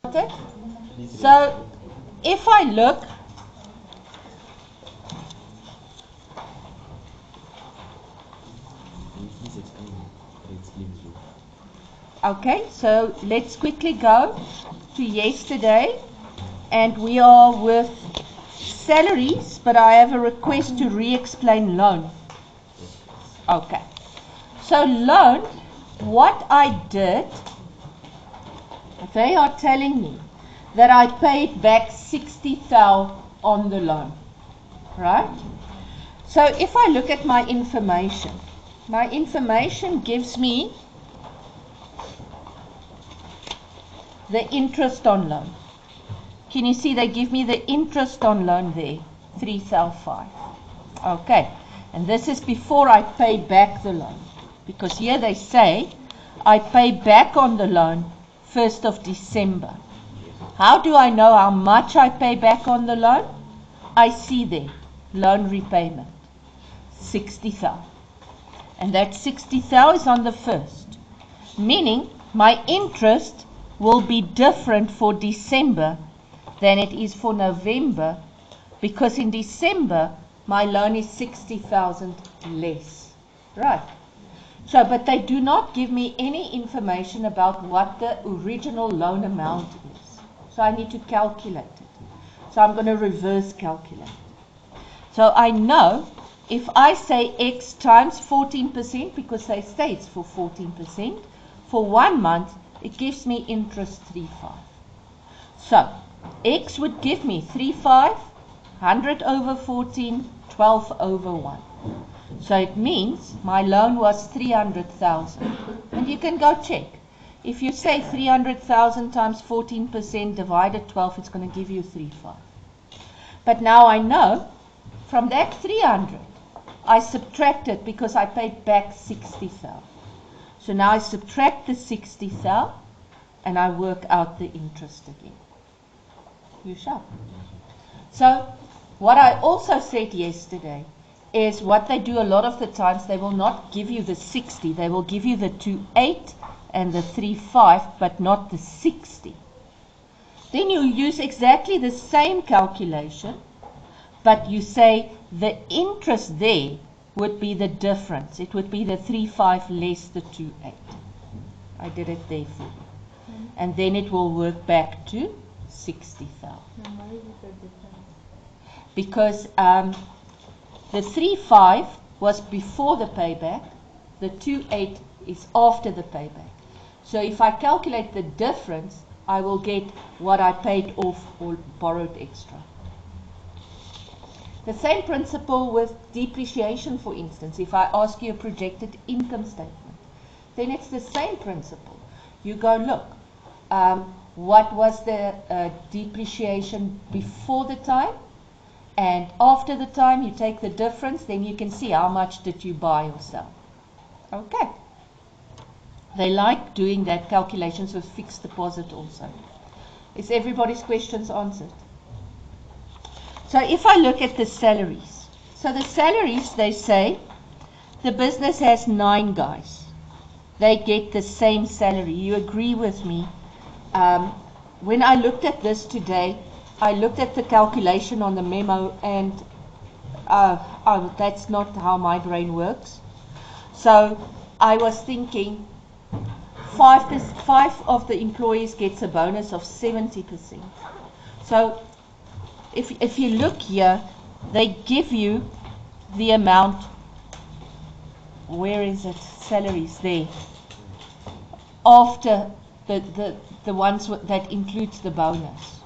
Okay. So if I look, okay, so let's quickly go to yesterday, and we are with salaries, but I have a request to re-explain loan. Okay, so loan, what I did, they are telling me that I paid back 60,000 on the loan, right? So if I look at my information gives me the interest on loan. Can you see they give me the interest on loan there, 3,005. Okay, and this is before I pay back the loan, because here they say I pay back on the loan 1st of December. How do I know how much I pay back on the loan? I see there, loan repayment, 60,000. And that 60,000 is on the 1st, meaning my interest will be different for December than it is for November, because in December my loan is 60,000 less, right? So, but they do not give me any information about what the original loan amount is. So I need to calculate it. So I'm going to reverse calculate. So I know if I say X times 14%, because they say it's for 14%, for 1 month, it gives me interest 3,500. So X would give me 3,500, 100 over 14, 12 over 1. So it means my loan was 300,000. And you can go check. If you say 300,000 times 14% divided 12, it's going to give you 3,500. But now I know from that 300, I subtracted because I paid back 60,000. So now I subtract the 60,000 and I work out the interest again. You shall. So what I also said yesterday is what they do a lot of the times, they will not give you the 60, they will give you the 2,800 and the 3,500, but not the 60. Then you use exactly the same calculation, but you say the interest there would be the difference. It would be the 3,500 less the 2,800. I did it there for you. And then it will work back to 60,000. Why is it a difference? Because the 3,500 was before the payback, the 2,800 is after the payback. So if I calculate the difference, I will get what I paid off or borrowed extra. The same principle with depreciation, for instance. If I ask you a projected income statement, then it's the same principle. You go look, what was the depreciation before the time, and after the time you take the difference, then you can see how much did you buy or sell. Okay. They like doing that calculations with fixed deposit also. Is everybody's questions answered? So if I look at the salaries, so the salaries, they say the business has 9 guys. They get the same salary. You agree with me? When I looked at this today, I looked at the calculation on the memo, and that's not how my brain works. So I was thinking 5 of the employees gets a bonus of 70%. So if you look here, they give you the amount, where is it, salaries there, after the ones that includes the bonus.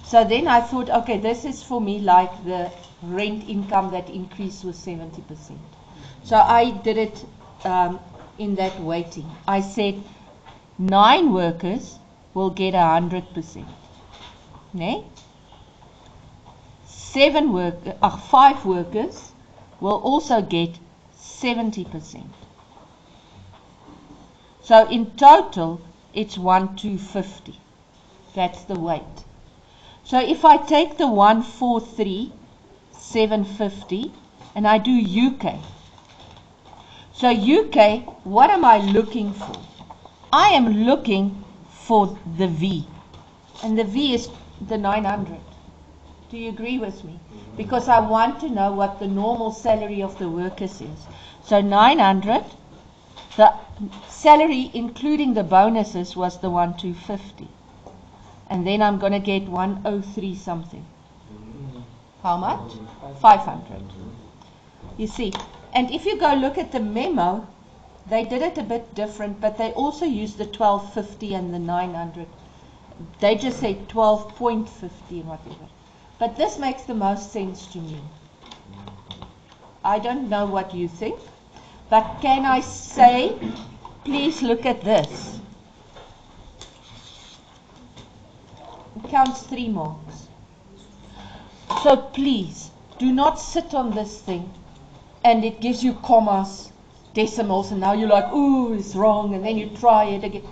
So then I thought, okay, this is for me like the rent income that increased with 70%. So I did it in that weighting. I said 9 workers will get 100%. Ne? 5 workers will also get 70%. So in total, it's 1,250. That's the weight. So if I take the 143,750 and I do UK. So UK, what am I looking for? I am looking for the V. And the V is the 900. Do you agree with me? Because I want to know what the normal salary of the workers is. So 900, the salary including the bonuses was the 1250. And then I'm going to get 103 something. How much? 500. You see, and if you go look at the memo, they did it a bit different, but they also used the 1250 and the 900. They just say 12.50 and whatever. But this makes the most sense to me. I don't know what you think, but can I say, please look at this. It counts 3 marks. So please, do not sit on this thing and it gives you commas, decimals, and now you're like, ooh, it's wrong, and then you try it again.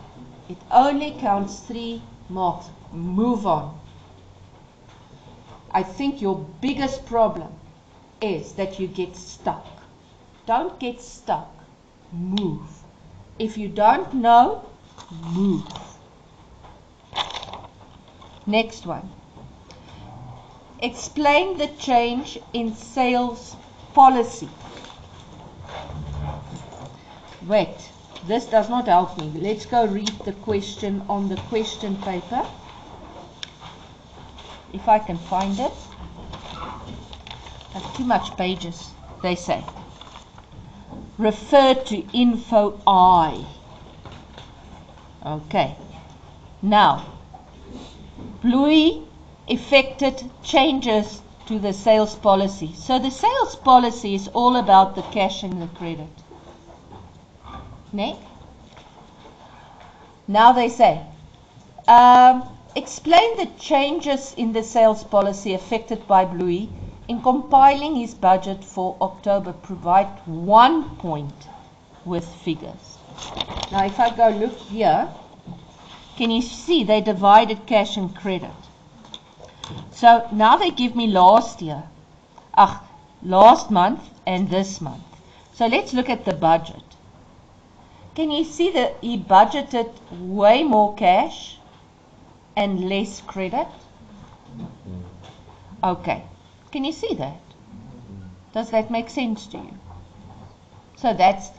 It only counts 3 marks. Move on. I think your biggest problem is that you get stuck. Don't get stuck. Move. If you don't know, move. Next one. Explain the change in sales policy. Wait, this does not help me. Let's go read the question on the question paper. If I can find it. That's too much pages, they say. Refer to info I. Okay. Now, Bluey effected changes to the sales policy. So the sales policy is all about the cash and the credit. Ne? Now they say, explain the changes in the sales policy affected by Bluey in compiling his budget for October. Provide 1 point with figures. Now if I go look here, can you see they divided cash and credit? So now they give me last year, last month and this month. So let's look at the budget. Can you see that he budgeted way more cash and less credit? Okay. Can you see that? Does that make sense to you? So that's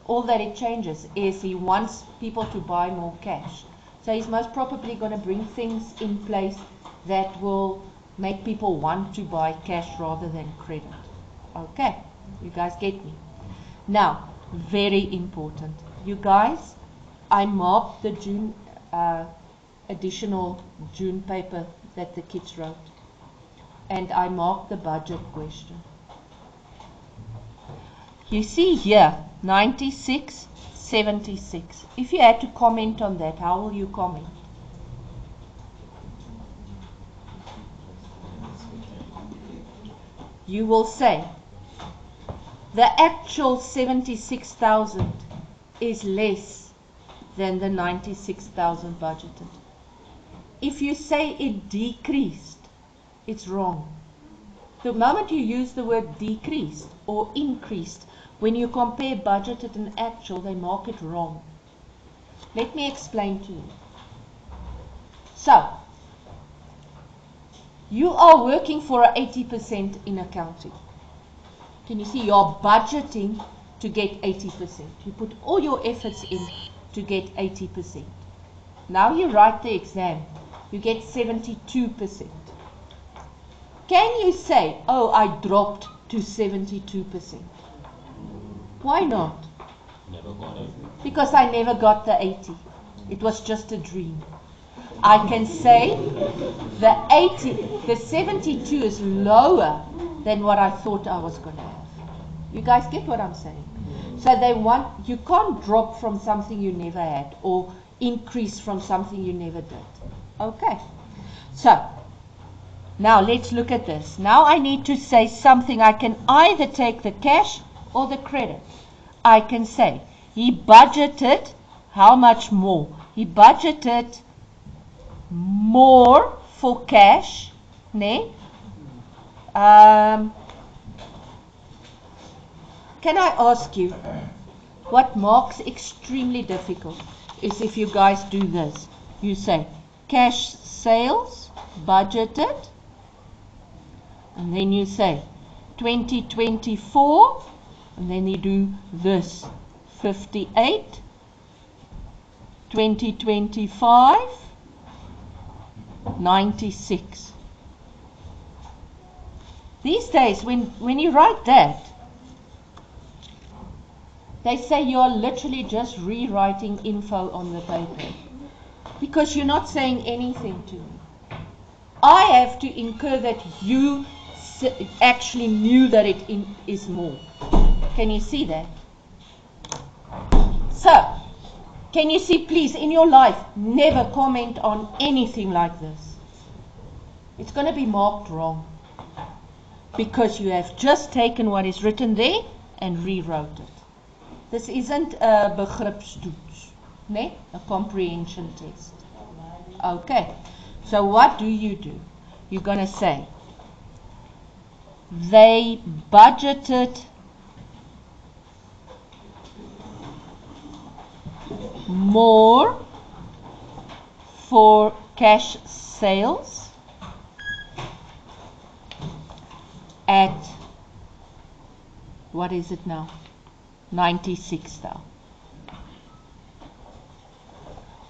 all that it changes, is he wants people to buy more cash. So he's most probably going to bring things in place that will make people want to buy cash rather than credit. Okay, you guys get me? Now, very important. You guys, I marked the June additional June paper that the kids wrote. And I marked the budget question. You see here, 96, 76. If you had to comment on that, how will you comment? You will say, the actual 76,000 is less than the 96,000 budgeted. If you say it decreased, it's wrong. The moment you use the word decreased or increased, when you compare budgeted and actual, they mark it wrong. Let me explain to you. So, you are working for 80% in accounting. Can you see you're budgeting to get 80%? You put all your efforts in to get 80%. Now you write the exam, you get 72%. Can you say, oh, I dropped to 72%? Why not? Never got it. Because I never got the 80. It was just a dream. I can say the 72 is lower than what I thought I was going to have. You guys get what I'm saying? So you can't drop from something you never had or increase from something you never did. Okay. So, now let's look at this. Now I need to say something. I can either take the cash or the credit. I can say, he budgeted how much more? He budgeted more for cash, ne? Can I ask you, what marks extremely difficult is if you guys do this. You say, cash sales budgeted, and then you say 2024, and then you do this 58, 2025, 96. These days, when you write that, they say you're literally just rewriting info on the paper, because you're not saying anything to me. I have to incur that you actually knew that it is more. Can you see that? So, can you see, please, in your life, never comment on anything like this. It's going to be marked wrong, because you have just taken what is written there and rewrote it. This isn't a begripstoets, nee? A comprehension test. Okay, so what do? You're going to say, they budgeted more for cash sales at, what is it now? 96,000.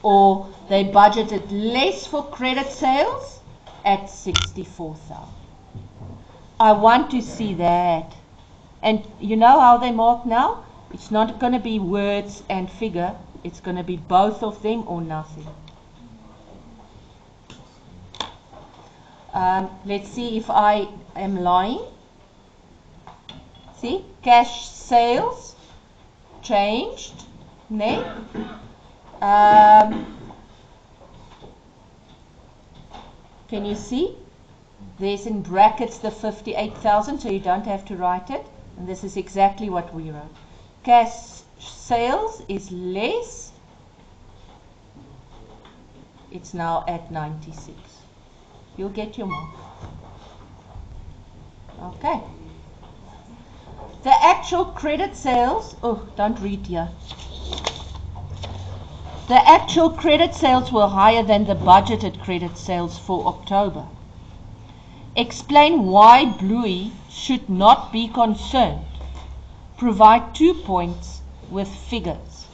Or they budgeted less for credit sales at 64,000. I want to see that. And you know how they mark now? It's not going to be words and figure. It's going to be both of them or nothing. Let's see if I am lying. See, cash sales changed. Nee? Can you see? There's in brackets the 58,000, so you don't have to write it. And this is exactly what we wrote. Cash sales is less. It's now at 96. You'll get your mark. Okay. The actual credit sales, oh, don't read here. The actual credit sales were higher than the budgeted credit sales for October. Explain why Bluey should not be concerned. Provide 2 points with figures.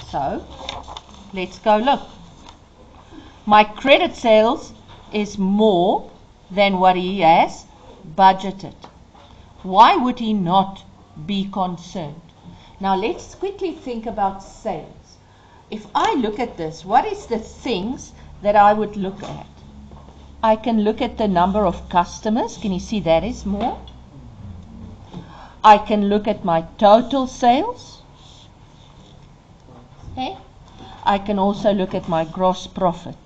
So, let's go look. My credit sales is more than what he has budgeted. Why would he not be concerned? Now let's quickly think about sales. If I look at this, what is the things that I would look at? I can look at the number of customers. Can you see that is more? I can look at my total sales. Okay. I can also look at my gross profit.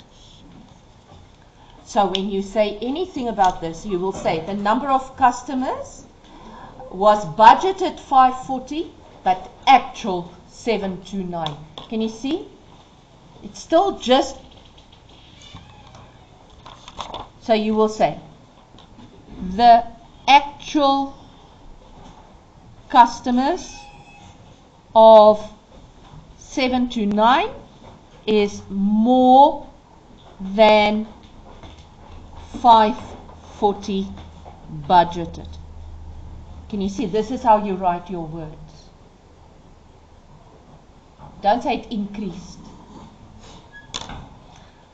So when you say anything about this, you will say the number of customers was budgeted 540, but actual 729. Can you see? It's still just, so you will say the actual customers of 729 is more than 540 budgeted. Can you see? This is how you write your words. Don't say it increased.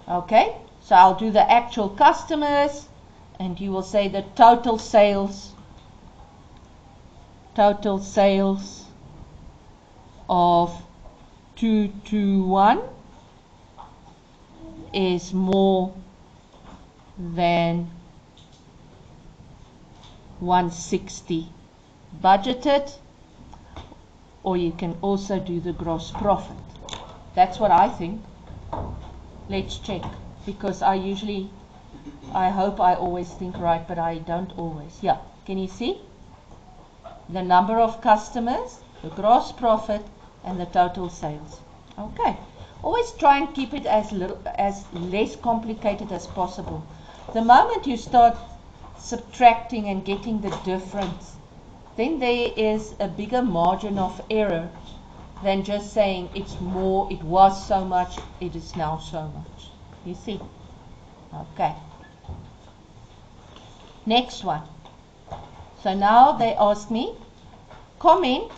Okay, so I'll do the actual customers, and you will say the total sales of 221 is more than 160 budgeted. Or you can also do the gross profit. That's what I think. Let's check, because I hope I always think right, but I don't always. Yeah, can you see? The number of customers, the gross profit, and the total sales. Okay. Always try and keep it as less complicated as possible. The moment you start subtracting and getting the difference, then there is a bigger margin of error than just saying it's more, it was so much, it is now so much. You see? Okay. Next one. So now they ask me, comment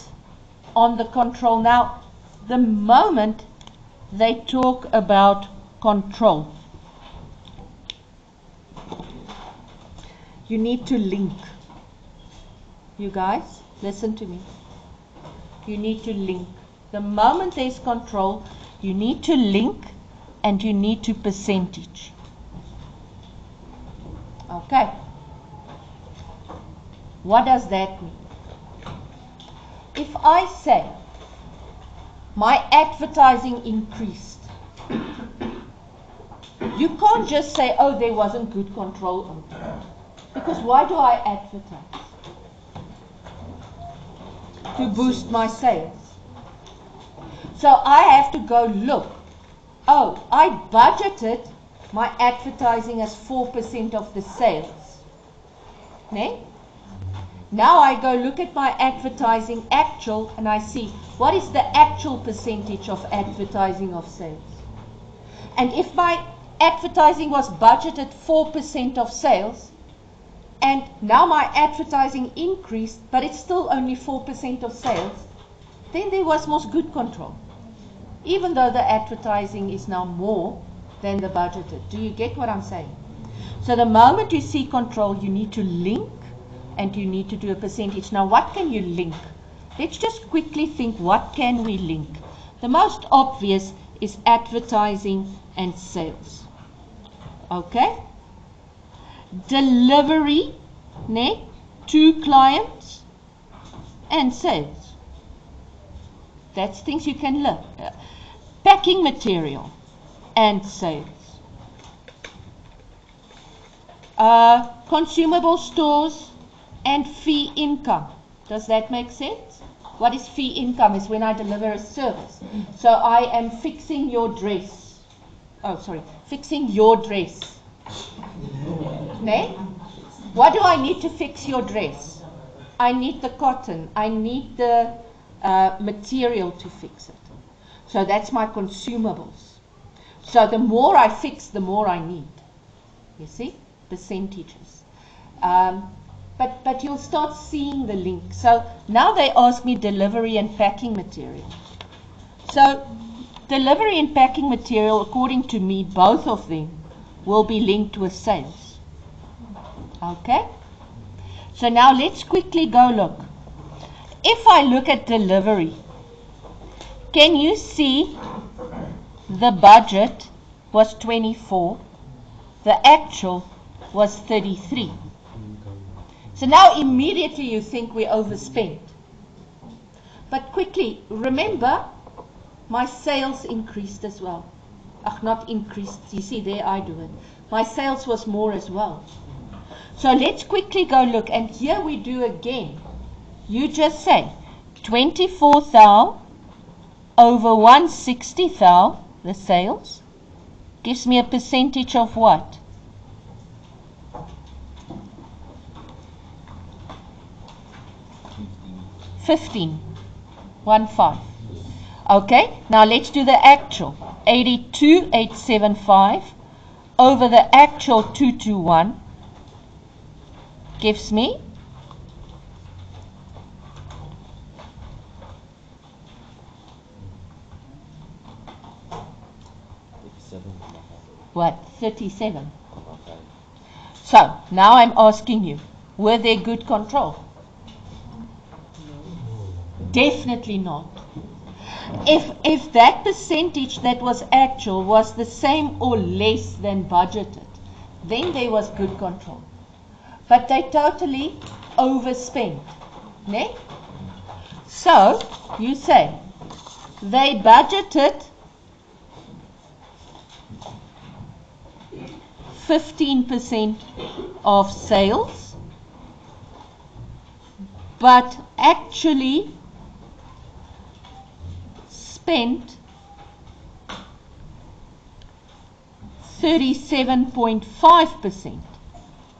on the control. Now, the moment they talk about control, you need to link. You guys, listen to me. You need to link. The moment there's control, you need to link and you need to percentage. Okay. What does that mean? If I say my advertising increased, you can't just say, oh, there wasn't good control over it. Because why do I advertise? To boost my sales. So I have to go look. Oh, I budgeted my advertising as 4% of the sales. Ne? Now I go look at my advertising actual and I see what is the actual percentage of advertising of sales. And if my advertising was budgeted 4% of sales, and now my advertising increased, but it's still only 4% of sales, then there was most good control. Even though the advertising is now more than the budgeted. Do you get what I'm saying? So the moment you see control, you need to link and you need to do a percentage. Now what can you link? Let's just quickly think, what can we link? The most obvious is advertising and sales. Okay? Delivery, ne, to clients and sales. That's things you can learn. Packing material and sales. Consumable stores and fee income. Does that make sense? What is fee income? Is when I deliver a service. So I am fixing your dress. Oh, sorry. Fixing your dress. Ne? What do I need to fix your dress? I need the cotton. I need the material to fix it. So that's my consumables. So the more I fix, the more I need. You see? Percentages. But you'll start seeing the link. So now they ask me delivery and packing material. So delivery and packing material, according to me, both of them will be linked with sales. Okay? So now let's quickly go look. If I look at delivery, can you see the budget was 24, the actual was 33. So now immediately you think we overspent. But quickly, remember, my sales increased as well. Not increased, you see there I do it. My sales was more as well. So let's quickly go look, and here we do again. You just say 24,000 over 160,000, the sales, gives me a percentage of what? 15. 1.5. Okay, now let's do the actual. 82,875 over the actual 221 gives me what? 37. So now I'm asking you, were there good control? Definitely not. If that percentage that was actual was the same or less than budgeted, then there was good control. But they totally overspent. Ne? So you say they budgeted 15% of sales, but actually spent 37.5%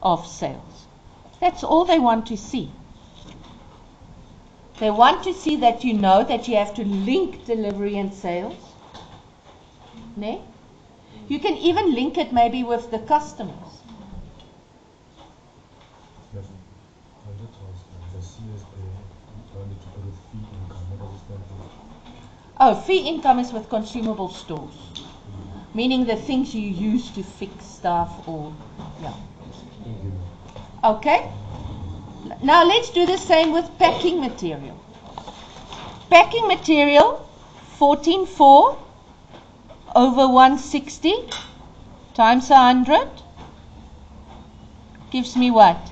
of sales. That's all they want to see. They want to see that you know that you have to link delivery and sales. Ne? You can even link it maybe with the customers. Yes. I just asked the CSA only to put with fee income. What does it stand for? Oh, fee income is with consumable stores, meaning the things you use to fix stuff or, yeah. Thank you. Okay? Now let's do the same with packing material. Packing material, 14.4 over 160 times 100 gives me what?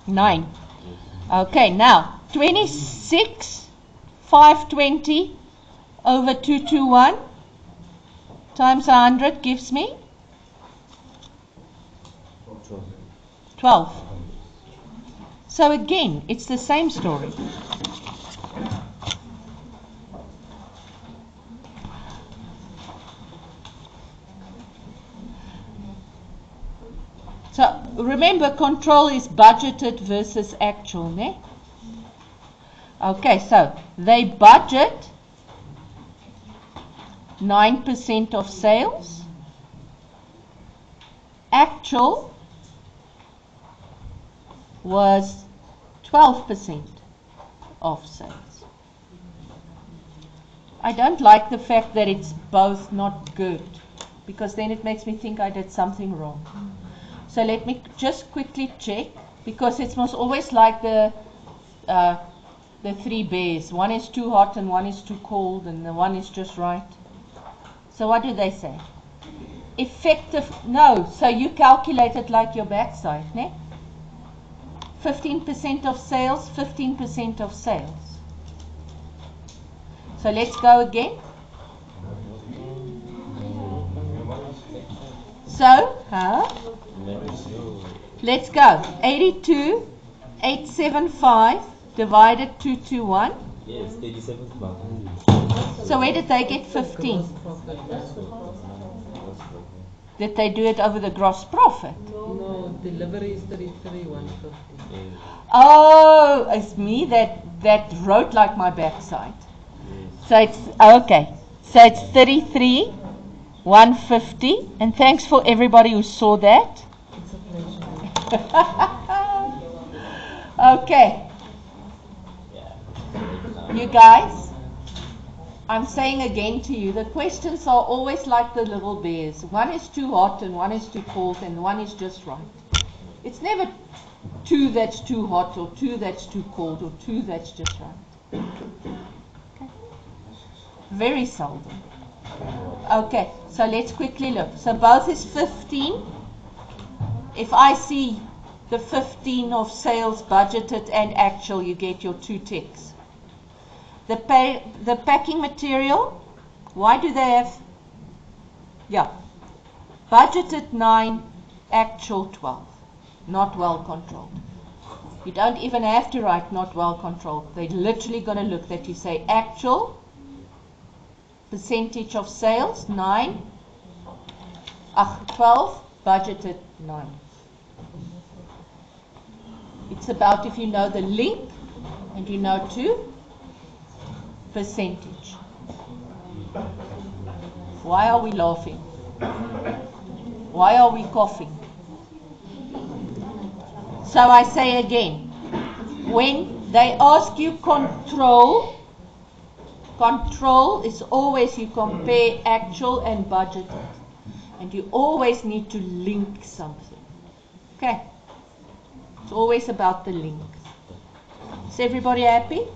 9. Okay, now 26,520 over 221 times 100 gives me 12. So again, it's the same story. So remember, control is budgeted versus actual, ne? Okay, so they budget 9% of sales. Actual was 12% of sales. I don't like the fact that it's both not good, because then it makes me think I did something wrong. So let me just quickly check, because it's most always like the 3 bears. One is too hot and one is too cold and the one is just right. So what do they say? Effective, no, so you calculate it like your backside, ne? 15% of sales, 15% of sales. So let's go again. So, let's go. 82,875 divided 221. Yes, 37 pounds. So where did they get 15? Did they do it over the gross profit? No, delivery is 33,150. Oh, it's me that wrote like my backside. So it's okay. So it's 33,150, and thanks for everybody who saw that. It's a pleasure. Okay, you guys, I'm saying again to you, the questions are always like the little bears. One is too hot and one is too cold and one is just right. It's never 2 that's too hot or 2 that's too cold or 2 that's just right. Okay. Very seldom. Okay, so let's quickly look. So both is 15. If I see the 15 of sales budgeted and actual, you get your 2 ticks. The packing material, why do they have, budgeted 9, actual 12, not well controlled. You don't even have to write not well controlled. They're literally going to look that you say actual, percentage of sales, 12, budgeted 9. It's about if you know the link and you know to percentage. Why are we laughing? Why are we coughing? So I say again, when they ask you control is always you compare actual and budgeted. And you always need to link something. Okay? It's always about the link. Is everybody happy?